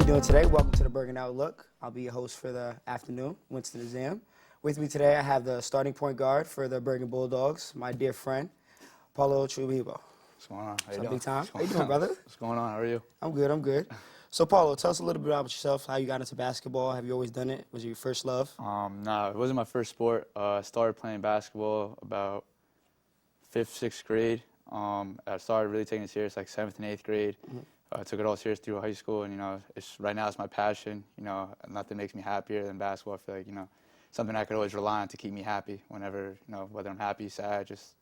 you doing today? Welcome to the Bergen Outlook. I'll be your host for the afternoon, Winston Azzam. With me today, I have the starting point guard for the Bergen Bulldogs, my dear friend, Paolo Trujillo. What's going on? How you What's up, doing? big time? How you doing, brother? What's going on? How are you? I'm good, I'm good. So, Paulo, tell us a little bit about yourself, how you got into basketball. Have you always done it? Was it your first love? No, it wasn't my first sport. I started playing basketball about 5th, 6th grade. I started really taking it serious like 7th and 8th grade. I took it all serious through high school, and right now it's my passion. Nothing makes me happier than basketball. I feel like something I could always rely on to keep me happy whenever whether I'm happy, sad, just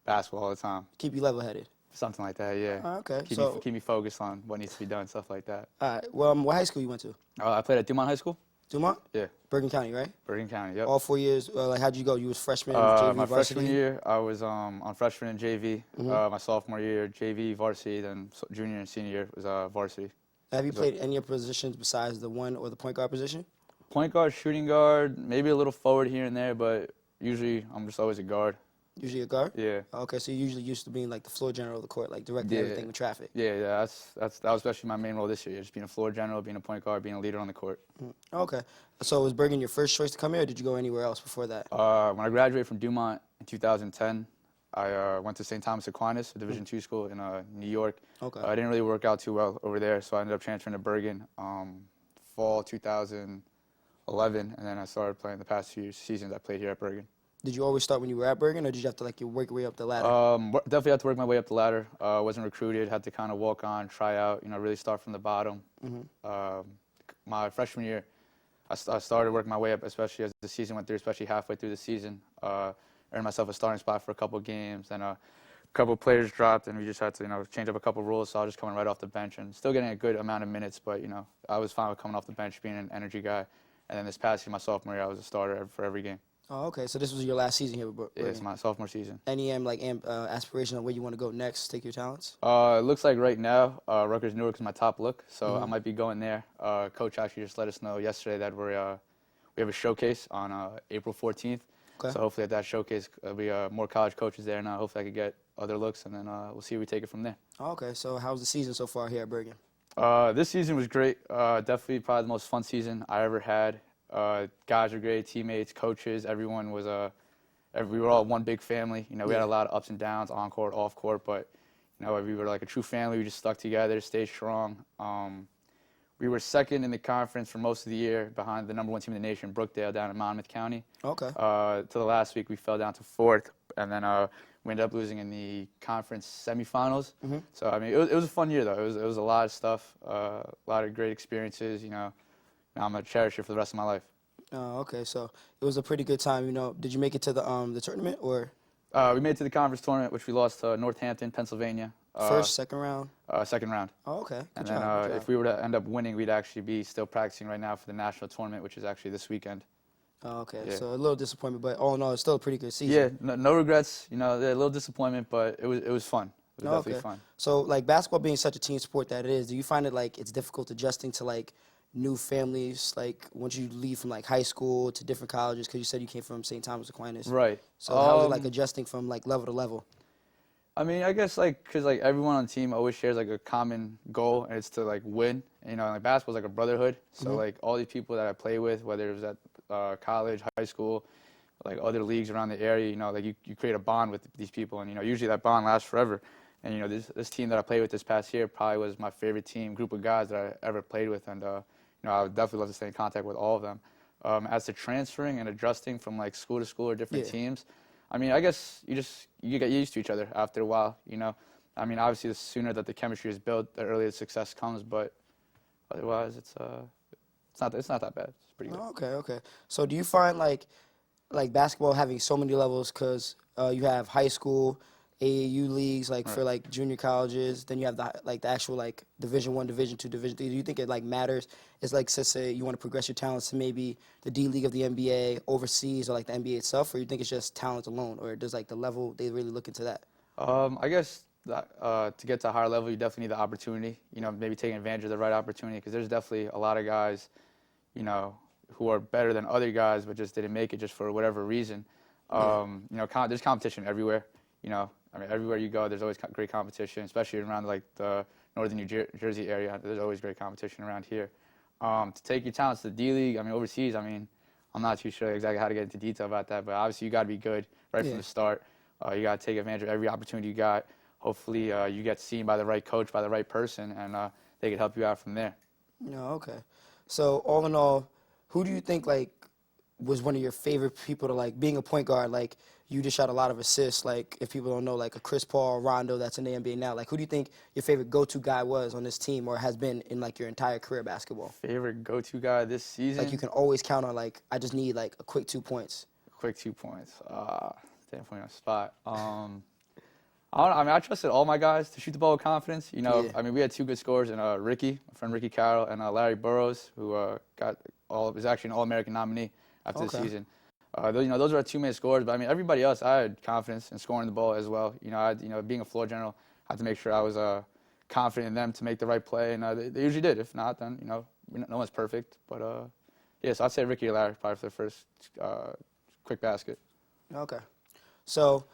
basketball all the time. Keep you level-headed. Something like that, yeah. Okay. Keep me focused on what needs to be done, stuff like that. All right. Well, what high school you went to? I played at Dumont High School. Dumont? Yeah. Bergen County, right? Bergen County, yep. All 4 years. How'd you go? You was freshman, JV, my varsity? freshman year, I was on freshman and JV. My sophomore year, JV, varsity. Then junior and senior year was varsity. Have you played any of your positions besides the one or the point guard position? Point guard, shooting guard, maybe a little forward here and there, but usually I'm just always a guard. Usually a guard? Yeah. Okay, so you're usually used to being like the floor general of the court, like directing everything with traffic. Yeah. That was especially my main role this year, just being a floor general, being a point guard, being a leader on the court. Okay. So was Bergen your first choice to come here, or did you go anywhere else before that? When I graduated from Dumont in 2010, I went to St. Thomas Aquinas, a Division II school in New York. Okay. I didn't really work out too well over there, so I ended up transferring to Bergen fall 2011, and then I started playing the past few seasons I played here at Bergen. Did you always start when you were at Bergen, or did you have to work your way up the ladder? Definitely had to work my way up the ladder. Wasn't recruited, had to kind of walk on, try out, really start from the bottom. My freshman year, I started working my way up, especially as the season went through, especially halfway through the season. Earned myself a starting spot for a couple of games, and a couple of players dropped, and we just had to change up a couple of rules, so I was just coming right off the bench and still getting a good amount of minutes, but I was fine with coming off the bench, being an energy guy. And then this past year, my sophomore year, I was a starter for every game. Oh, okay. So this was your last season here with Bergen? Yeah, it's my sophomore season. Any aspiration on where you want to go next, take your talents? It looks like right now, Rutgers Newark is my top look, so I might be going there. Coach actually just let us know yesterday that we have a showcase on April 14th. Okay. So hopefully at that showcase, there'll be more college coaches there now. Hopefully I could get other looks, and then we'll see where we take it from there. Oh, okay. So how's the season so far here at Bergen? This season was great. Definitely probably the most fun season I ever had. Guys were great, teammates, coaches, everyone was we were all one big family. We had a lot of ups and downs, on court, off court, but we were like a true family. We just stuck together, stayed strong. We were second in the conference for most of the year, behind the #1 team in the nation, Brookdale, down in Monmouth County. Okay. Till the last week, we fell down to 4th, and then we ended up losing in the conference semifinals. So I mean, it was a fun year though. It was a lot of stuff, a lot of great experiences. I'm gonna cherish it for the rest of my life. Oh, okay. So it was a pretty good time. Did you make it to the tournament, or? We made it to the conference tournament, which we lost to Northampton, Pennsylvania. First, second round? Second round. Oh, okay. Good job. If we were to end up winning, we'd actually be still practicing right now for the national tournament, which is actually this weekend. Oh, okay. Yeah. So a little disappointment, but all in all, it's still a pretty good season. Yeah, no regrets. A little disappointment, but it was fun. It was definitely fun. So basketball being such a team sport that it is, do you find it it's difficult adjusting to new families, once you leave from high school to different colleges, because you said you came from St. Thomas Aquinas? Right. So how's it adjusting from level to level? I mean, I guess because everyone on the team always shares a common goal, and it's to win. Basketball's like a brotherhood. So all these people that I play with, whether it was at college, high school, other leagues around the area, you create a bond with these people, and usually that bond lasts forever. And this team that I played with this past year probably was my favorite group of guys that I ever played with, and I would definitely love to stay in contact with all of them. As to transferring and adjusting from school to school or different teams, I mean, I guess you get used to each other after a while. I mean, obviously the sooner that the chemistry is built, the earlier the success comes. But otherwise, it's not that bad. It's pretty good. Oh, okay. So do you find like basketball having so many levels, because you have high school, AAU leagues, for junior colleges, then you have the actual Division I, Division II, Division III. Do you think it matters? It's say you want to progress your talents to maybe the D League of the NBA overseas, or the NBA itself, or you think it's just talent alone, or does the level, they really look into that? I guess that, to get to a higher level, you definitely need the opportunity. Maybe taking advantage of the right opportunity, because there's definitely a lot of guys, who are better than other guys, but just didn't make it just for whatever reason. There's competition everywhere. I mean, everywhere you go, there's always great competition, especially around the northern New Jersey area. There's always great competition around here. To take your talents to the D-League, I mean, overseas, I mean, I'm not too sure exactly how to get into detail about that, but obviously you got to be good right from the start. You got to take advantage of every opportunity you got. Hopefully you get seen by the right coach, by the right person, and they can help you out from there. No, okay. So all in all, who do you think like was one of your favorite people to like being a point guard? Like you just shot a lot of assists. Like if people don't know, like a Chris Paul, Rondo, that's in the NBA now. Like who do you think your favorite go-to guy was on this team or has been in like your entire career basketball? Favorite go-to guy this season? Like you can always count on like I just need like a quick 2 points. Quick 2 points. Damn, put me on the spot. I trusted all my guys to shoot the ball with confidence. You know, I mean, we had 2 good scorers, and Ricky, my friend Ricky Carroll, and Larry Burrows, who was actually an All-American nominee after the season. Those were our 2 main scorers. But I mean, everybody else, I had confidence in scoring the ball as well. You know, being a floor general, I had to make sure I was confident in them to make the right play, and they usually did. If not, then no one's perfect. But so I'd say Ricky or Larry probably for the first quick basket. Okay, so.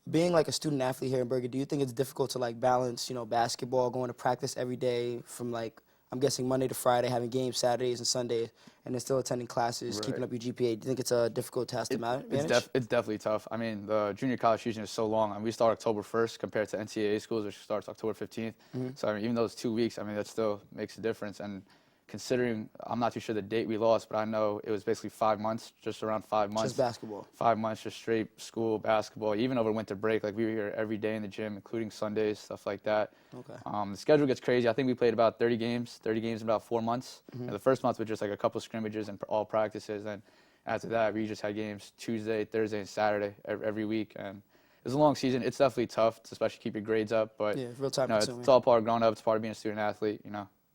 Being like a student athlete here in Bergen, do you think it's difficult to like balance, basketball, going to practice every day from like, I'm guessing Monday to Friday, having games Saturdays and Sundays, and then still attending classes, keeping up your GPA? Do you think it's a difficult task to manage? It's definitely tough. I mean, the junior college season is so long. I mean, we start October 1st compared to NCAA schools, which starts October 15th. So I mean, even those 2 weeks, I mean, that still makes a difference. And considering, I'm not too sure the date we lost, but I know it was basically 5 months, just around 5 months. Just basketball. 5 months, just straight school, basketball, even over winter break. Like, we were here every day in the gym, including Sundays, stuff like that. Okay. The schedule gets crazy. I think we played about 30 games in about 4 months. And the first month was just like a couple scrimmages and all practices. And after that, we just had games Tuesday, Thursday, and Saturday every week. And it was a long season. It's definitely tough to especially keep your grades up. But real time consuming. It's all part of growing up. It's part of being a student athlete,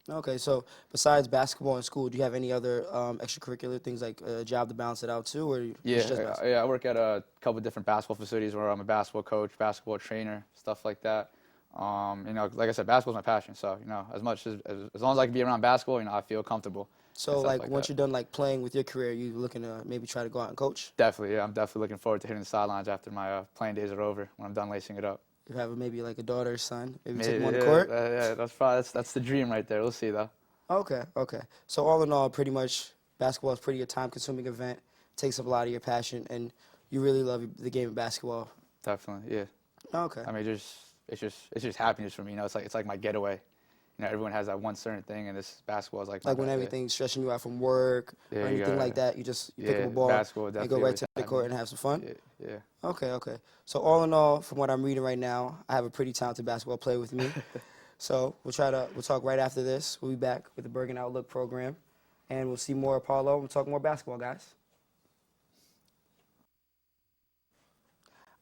Okay, so besides basketball and school, do you have any other extracurricular things like a job to balance it out too, or it's just basketball? I work at a couple of different basketball facilities where I'm a basketball coach, basketball trainer, stuff like that. Like I said, basketball's my passion. So as long as I can be around basketball, I feel comfortable. So like once you're done like playing with your career, you looking to maybe try to go out and coach? Definitely, yeah. I'm definitely looking forward to hitting the sidelines after my playing days are over when I'm done lacing it up. You have maybe like a daughter or son, maybe take them on the court? That's the dream right there. We'll see, though. Okay. So all in all, pretty much basketball is pretty a time-consuming event. Takes up a lot of your passion, and you really love the game of basketball. Definitely, yeah. Okay. I mean, it's just happiness for me. It's like my getaway. Everyone has that one certain thing, and this basketball is like when everything's stressing you out from work or anything like that, you pick up a ball and go right to the court and have some fun? Yeah. Okay. So all in all, from what I'm reading right now, I have a pretty talented basketball player with me. So we'll talk right after this. We'll be back with the Bergen Outlook program, and we'll see more Paolo. We'll talk more basketball, guys.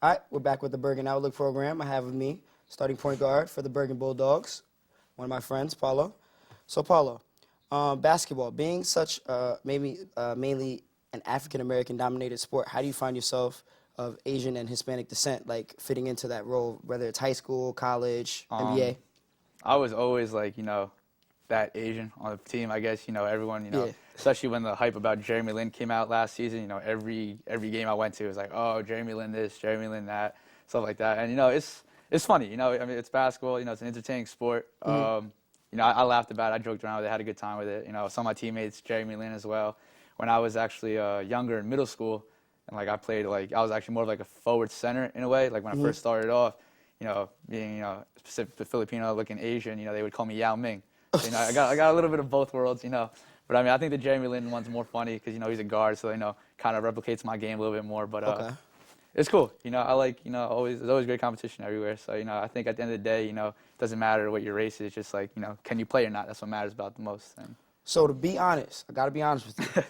All right, we're back with the Bergen Outlook program. I have with me starting point guard for the Bergen Bulldogs, one of my friends, Paolo. So, Paolo, basketball, being such mainly an African-American dominated sport, how do you find yourself of Asian and Hispanic descent, like fitting into that role, whether it's high school, college, NBA? I was always like, that Asian on the team, I guess, everyone, especially when the hype about Jeremy Lin came out last season, every game I went to was like, oh, Jeremy Lin this, Jeremy Lin that, stuff like that. And, it's funny, I mean, it's basketball, it's an entertaining sport. I laughed about it, I joked around with it, had a good time with it. Some of my teammates, Jeremy Lin as well. When I was actually younger in middle school, and I played I was actually more of like a forward center in a way. Like when I first started off, being specific Filipino looking Asian, they would call me Yao Ming. So, I got a little bit of both worlds, But I mean, I think the Jeremy Lin one's more funny because he's a guard, so kind of replicates my game a little bit more. But it's cool. I like there's always great competition everywhere. So I think at the end of the day, it doesn't matter what your race is. It's just like can you play or not? That's what matters about the most. And so to be honest, I gotta be honest with you.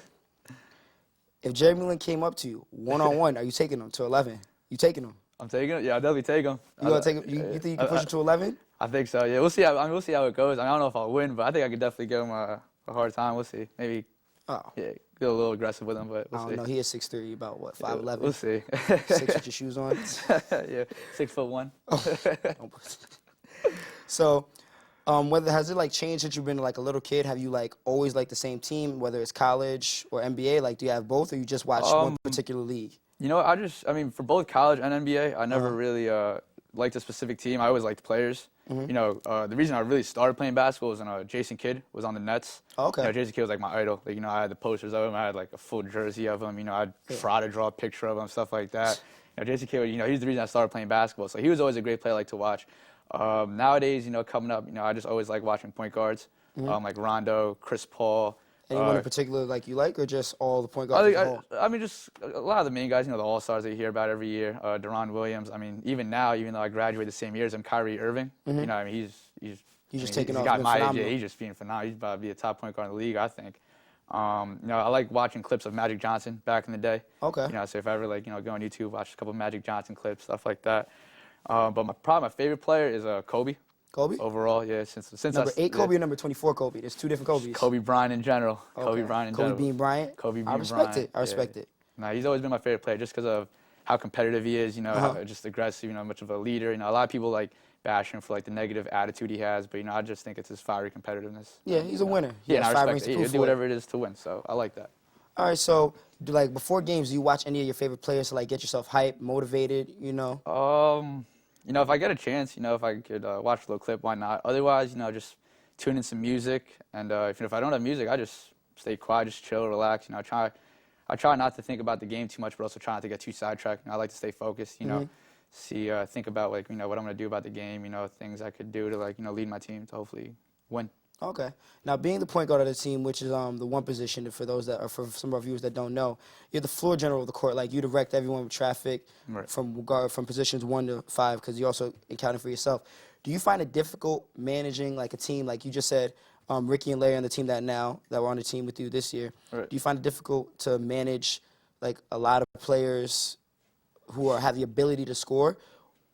If Jeremy Lin came up to you one-on-one, are you taking him to 11? You taking him? I'm taking him. Yeah, I'll definitely take him. You gonna take him? You think you can push him to 11? I think so. Yeah, we'll see. We'll see how it goes. I don't know if I'll win, but I think I could definitely give him a hard time. We'll see. Maybe. Yeah, get a little aggressive with him, but we'll see. I don't know. He is 6'3", about what, 5'11"? We'll see. 6 with your shoes on. Yeah, 6'1". So, whether has it changed since you've been a little kid? Have you always liked the same team, whether it's college or NBA? Do you have both, or you just watch one particular league? I mean, for both college and NBA, I never really liked a specific team. I always liked players. Mm-hmm. You know, the reason I really started playing basketball was when Jason Kidd was on the Nets. Oh, okay. You know, Jason Kidd was like my idol. Like, you know, I had the posters of him. I had like a full jersey of him. You know, I'd try to draw a picture of him, stuff like that. You know, Jason Kidd, you know, he's the reason I started playing basketball. So he was always a great player I like to watch. Nowadays, you know, coming up, you know, I just always like watching point guards, like Rondo, Chris Paul. Anyone in particular like you like, or just all the point guards? I mean, just a lot of the main guys, you know, the all-stars that you hear about every year. Deron Williams. I mean, even now, even though I graduated the same year as him, Kyrie Irving. You know, I mean, he's just taking off. He's got my age. Phenomenal. Yeah, he's just being phenomenal. He's about to be a top point guard in the league, I think. You know, I like watching clips of Magic Johnson back in the day. Okay. You know, so if I ever like, you know, go on YouTube, watch a couple of Magic Johnson clips, stuff like that. But probably my favorite player is Kobe. Kobe? Overall, yeah. Since number 8 Kobe or number 24 Kobe? There's two different Kobe's. Kobe Bryant in general. Okay. Kobe Bryant in general. Kobe Bean Bryant? Kobe Bean I respect Bryant. it. I respect it. Nah, he's always been my favorite player just because of how competitive he is, you know, how just aggressive, you know, much of a leader. You know, a lot of people like bash him for like the negative attitude he has, but you know, I just think it's his fiery competitiveness. Yeah, he's a winner. Yeah, and I 5 respect rings it. to He'll prove do for whatever it. it is to win, so I like that. All right, so like before games, do you watch any of your favorite players to like get yourself hyped, motivated, you know? You know, if I get a chance, you know, if I could watch a little clip, why not? Otherwise, you know, just tune in some music, and if I don't have music, I just stay quiet, just chill, relax. You know, I try not to think about the game too much, but also try not to get too sidetracked. You know, I like to stay focused. You know, think about like, you know, what I'm gonna do about the game. You know, things I could do to like, you know, lead my team to hopefully win. Okay. Now, being the point guard of the team, which is the one position for those that are for some of our viewers that don't know, you're the floor general of the court. Like you direct everyone with traffic from positions 1 to 5, because you also accounted for yourself. Do you find it difficult managing like a team, like you just said, Ricky and Larry on the team that were on the team with you this year? Right. Do you find it difficult to manage like a lot of players who have the ability to score,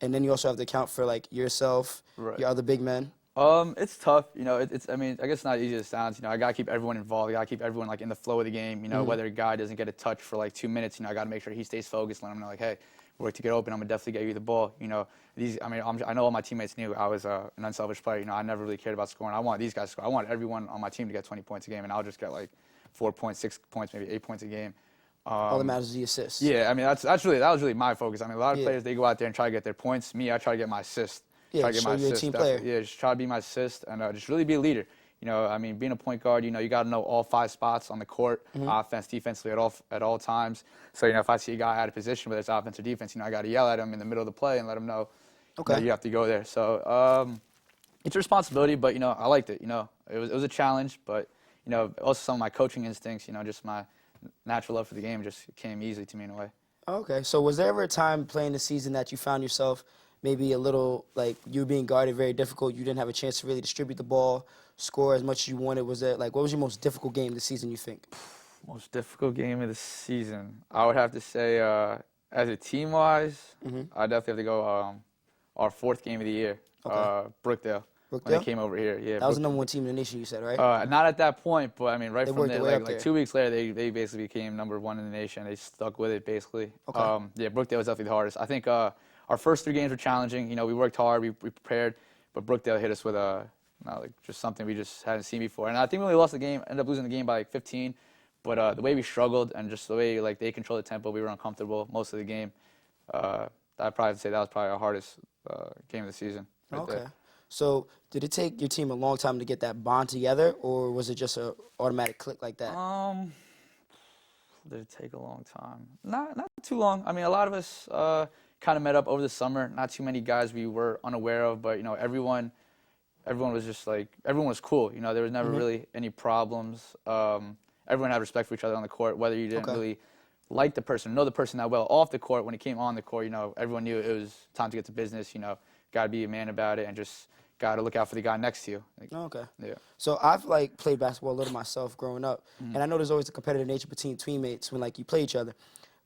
and then you also have to account for like yourself, your other big men? It's tough, you know. I mean, I guess it's not easy as it sounds. You know, I gotta keep everyone involved. I gotta keep everyone like in the flow of the game. You know, whether a guy doesn't get a touch for like 2 minutes, you know, I gotta make sure he stays focused. Let him know, like, hey, work to get open. I'm gonna definitely get you the ball. You know, I know all my teammates knew I was an unselfish player. You know, I never really cared about scoring. I wanted these guys to score. I wanted everyone on my team to get 20 points a game, and I'll just get like 4 points, 6 points, maybe 8 points a game. All that matters is the assists. Yeah, I mean, that was really my focus. I mean, a lot of players, they go out there and try to get their points. Me, I try to get my assist. Yeah, try to get so my you're assist. a team player. Yeah, just try to be my assist and just really be a leader. You know, I mean, being a point guard, you know, you got to know all 5 spots on the court, offense, defensively, at all times. So, you know, if I see a guy out of position, whether it's offense or defense, you know, I got to yell at him in the middle of the play and let him know, you know, you have to go there. So, it's a responsibility, but, you know, I liked it. You know, it was a challenge, but, you know, also some of my coaching instincts, you know, just my natural love for the game just came easily to me in a way. Okay, so was there ever a time playing the season that you found yourself maybe a little, like, you being guarded very difficult, you didn't have a chance to really distribute the ball, score as much as you wanted? Was there, like, what was your most difficult game this season, you think? Most difficult game of the season? I would have to say, as a team-wise, I'd definitely have to go our 4th game of the year, Brookdale. When they came over here, yeah. That was the number 1 team in the nation, you said, right? Not at that point, but I mean, right they from there, like 2 weeks later, they basically became number 1 in the nation. They stuck with it, basically. Okay. Yeah, Brookdale was definitely the hardest. I think our first 3 games were challenging. You know, we worked hard, we prepared, but Brookdale hit us with like just something we just hadn't seen before. And I think we only lost the game, ended up losing the game by like 15. But the way we struggled and just the way like they controlled the tempo, we were uncomfortable most of the game. I'd probably say that was probably our hardest game of the season. Right there. So did it take your team a long time to get that bond together, or was it just an automatic click like that? Did it take a long time? Not too long. I mean, a lot of us kind of met up over the summer. Not too many guys we were unaware of, but you know, everyone was just like, everyone was cool. You know, there was never really any problems. Everyone had respect for each other on the court, whether you didn't really like the person, know the person that well off the court. When it came on the court, you know, everyone knew it was time to get to business. You know, got to be a man about it and just got to look out for the guy next to you. Like, yeah. So I've like played basketball a little myself growing up, and I know there's always a competitive nature between teammates when like you play each other.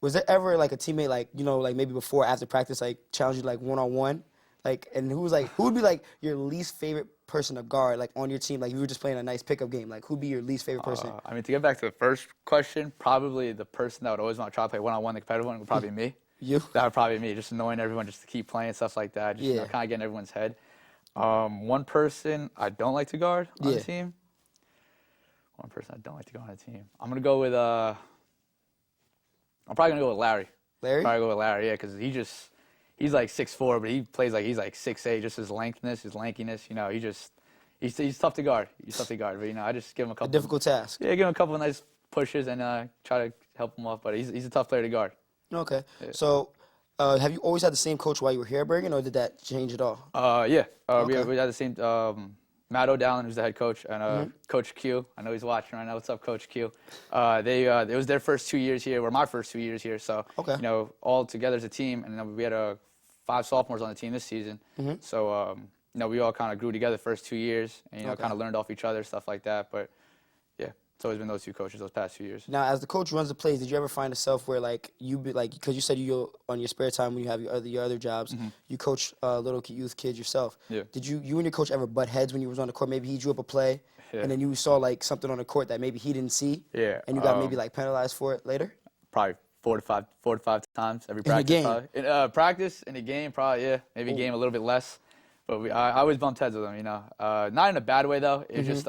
Was there ever like a teammate, like, you know, like maybe before or after practice, like challenge you like one-on-one? Like, and who would be like your least favorite person to guard, like on your team? Like, if you were just playing a nice pickup game, like who'd be your least favorite person? I mean, to get back to the first question, probably the person that would always want to try to play one-on-one, the competitive one, would probably be me. You? That would probably be me, just annoying everyone, just to keep playing, stuff like that. Just, you know, kind of getting everyone's head. One person I don't like to guard on the team. One person I don't like to guard on the team. I'm gonna go with I'm probably gonna go with Larry. Larry? Probably go with Larry, yeah, because he he's like 6'4", but he plays like he's like 6'8". Just his lengthness, his lankiness. He's tough to guard. He's tough to guard. But I just give him a couple. A difficult task. Yeah, give him a couple of nice pushes and try to help him off. But he's a tough player to guard. Okay. Yeah. So, have you always had the same coach while you were here at Bergen, or did that change at all? Yeah. Okay. We had the same. Matt O'Dallin, who's the head coach, and Coach Q. I know he's watching right now. What's up, Coach Q? It was their first 2 years here, or my first 2 years here. So, Okay. all together as a team, and then we had 5 sophomores on the team this season. So, we all kind of grew together the first 2 years, and kind of learned off each other, stuff like that. But yeah, it's always been those two coaches those past 2 years. Now, as the coach runs the plays, did you ever find yourself where because you said you on your spare time when you have your other jobs, you coach little youth kids yourself. Yeah. Did you and your coach ever butt heads when you was on the court? Maybe he drew up a play, and then you saw like something on the court that maybe he didn't see. Yeah. And you got maybe like penalized for it later. Probably 4 to 5 times every practice. In a game. In practice, in a game, probably maybe a game a little bit less. But I always bumped heads with him. Not in a bad way though. It's just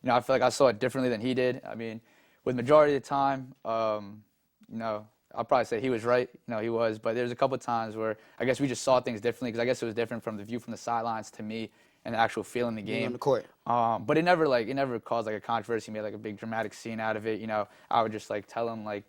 I feel like I saw it differently than he did. I mean, with majority of the time, I'll probably say he was right. He was. But there's a couple of times where I guess we just saw things differently because I guess it was different from the view from the sidelines to me and the actual feel in the game. On the court. But it never caused like a controversy, made like a big dramatic scene out of it. I would just like tell him like,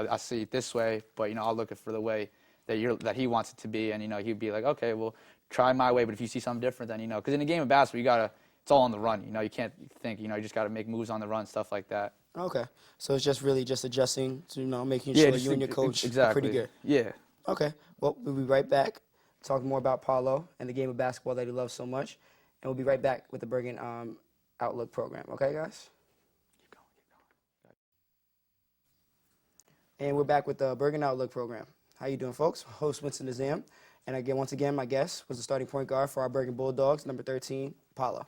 I see it this way, but I'll look it for the way that he wants it to be, and he'd be like, okay, well, try my way, but if you see something different, then because in a game of basketball, it's all on the run. You can't think. You just got to make moves on the run, stuff like that. Okay, so it's just really just adjusting to making sure you and your coach are pretty good. Yeah. Okay, well, we'll be right back, talk more about Paolo and the game of basketball that he loves so much, and we'll be right back with the Bergen Outlook program. Okay, guys? Keep going. And we're back with the Bergen Outlook program. How you doing, folks? Host Winston Azzam. And once again, my guest was the starting point guard for our Bergen Bulldogs, number 13, Paolo.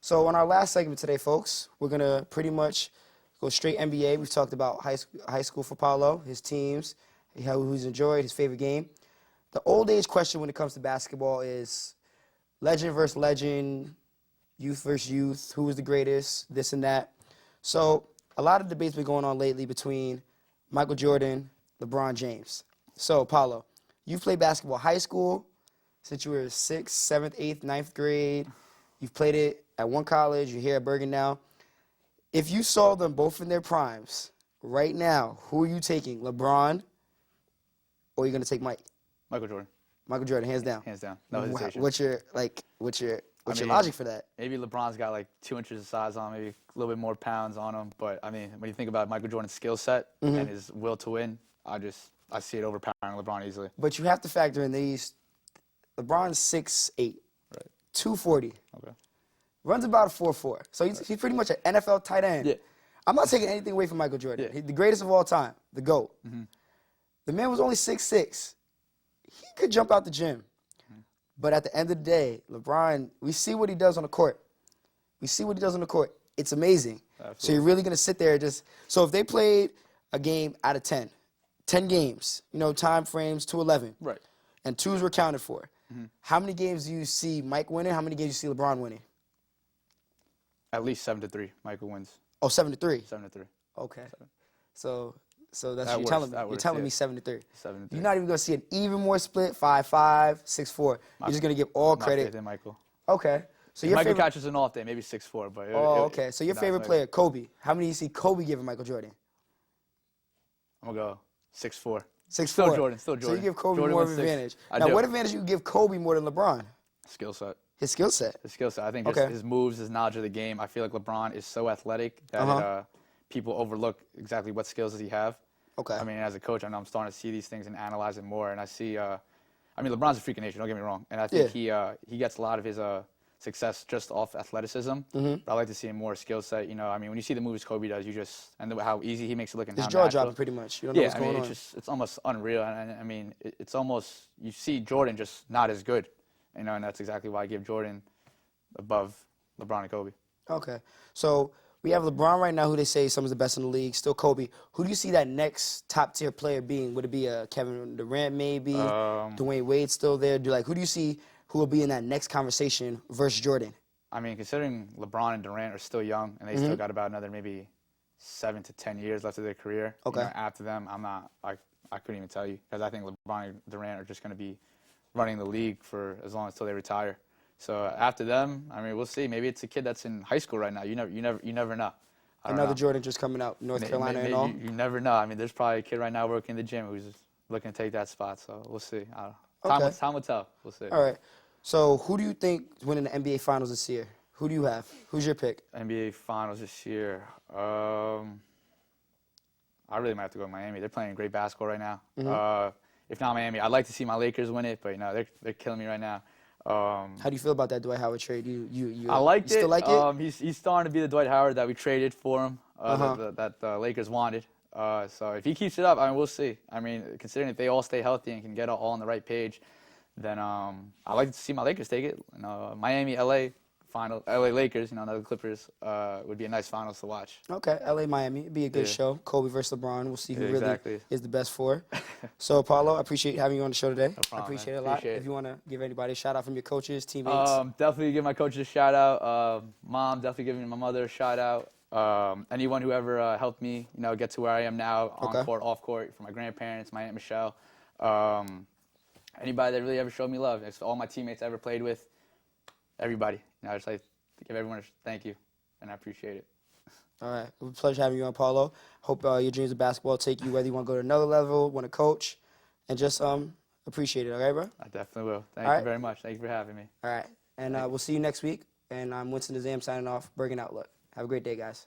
So on our last segment today, folks, we're going to pretty much go straight NBA. We've talked about high school for Paolo, his teams, who he's enjoyed, his favorite game. The old age question when it comes to basketball is legend versus legend, youth versus youth, who is the greatest, this and that. So a lot of debates been going on lately between Michael Jordan, LeBron James. So, Paolo, you've played basketball high school since you were 6th, 7th, 8th, 9th grade. You've played it at one college. You're here at Bergen now. If you saw them both in their primes right now, who are you taking, LeBron, or are you going to take Mike? Michael Jordan. Michael Jordan, hands down. Hands down. No hesitation. What's your logic for that? Maybe LeBron's got like 2 inches of size on him, maybe a little bit more pounds on him. But, I mean, when you think about Michael Jordan's skill set and his will to win, I see it overpowering LeBron easily. But you have to factor in these. LeBron's 6'8", right. 240. Okay. Runs about a 4.4. So he's pretty much an NFL tight end. Yeah. I'm not taking anything away from Michael Jordan. Yeah. He's the greatest of all time, the GOAT. The man was only 6'6". He could jump out the gym. But at the end of the day, LeBron, we see what he does on the court. It's amazing. Absolutely. So you're really going to sit there so if they played a game out of 10 games, time frames to 11. Right. And 2s were counted for. How many games do you see Mike winning? How many games do you see LeBron winning? At least 7-3. Michael wins. Oh, 7-3. 7-3. Okay. So that's That you're telling works, me. that You're works, telling yeah. me 7-3. 7-3. You're not even going to see an even more split, 5-5, 6-4. You're just going to give all credit. Than Michael. Okay. So If your Michael favorite. catches an off day, maybe 6-4. But Okay. So your favorite player, Kobe. How many do you see Kobe giving Michael Jordan? I'm going to go 6-4. 6'4". Still Jordan. So you give Kobe Jordan more of wins an 6. advantage. I Now, do. what advantage you give Kobe more than LeBron? Skill set. His skill set. I think just his moves, his knowledge of the game. I feel like LeBron is so athletic that people overlook exactly what skills does he have. Okay. I mean, as a coach, I know I'm starting to see these things and analyze it more. And I see, LeBron's a freak of nature. Don't get me wrong. And I think he gets a lot of his success just off athleticism. But I like to see him more skill set. When you see the moves Kobe does, and how easy he makes it look and His how jaw natural. dropping pretty much. You don't know what's going on. It's almost unreal. And it's almost, you see Jordan just not as good. And that's exactly why I give Jordan above LeBron and Kobe. Okay. So we have LeBron right now, who they say is some of the best in the league. Still Kobe. Who do you see that next top-tier player being? Would it be Kevin Durant maybe? Dwayne Wade still there? Who do you see who will be in that next conversation versus Jordan? I mean, considering LeBron and Durant are still young, and they still got about another maybe 7 to 10 years left of their career. Okay. After them, I'm I couldn't even tell you because I think LeBron and Durant are just going to be running the league for as long until they retire. So after them, I mean, we'll see. Maybe it's a kid that's in high school right now. You never know. I don't Another know. Jordan just coming out, North Carolina and all. You never know. I mean, there's probably a kid right now working in the gym who's looking to take that spot. So we'll see. I don't know. Okay. Time will tell. We'll see. All right. So who do you think is winning the NBA Finals this year? Who do you have? Who's your pick? NBA Finals this year. I really might have to go with Miami. They're playing great basketball right now. If not Miami, I'd like to see my Lakers win it, but they're killing me right now. How do you feel about that Dwight Howard trade? I liked you still like it? He's starting to be the Dwight Howard that we traded for him, that the Lakers wanted. So if he keeps it up, I mean, we'll see. I mean, considering if they all stay healthy and can get all on the right page, then I'd like to see my Lakers take it. Miami, LA final, LA Lakers, the Clippers would be a nice finals to watch. Okay, LA, Miami. It'd be a good show. Kobe versus LeBron. We'll see who really is the best for. So, Paolo, I appreciate having you on the show today. No problem, I appreciate it a lot. Appreciate it. If you want to give anybody a shout out from your coaches, teammates. Definitely give my coaches a shout out. Mom, definitely giving my mother a shout out. Anyone who ever helped me, get to where I am now, on court, off court, for my grandparents, my Aunt Michelle. Anybody that really ever showed me love. It's all my teammates I ever played with. Everybody. I just like to give everyone a thank you, and I appreciate it. All right. It was a pleasure having you on, Paolo. Hope your dreams of basketball take you whether you want to go to another level, want to coach, and just appreciate it. All right, bro? I definitely will. Thank you very much. Thank you for having me. All right. And we'll see you next week. And I'm Winston Azzam signing off, Bergen Outlook. Have a great day, guys.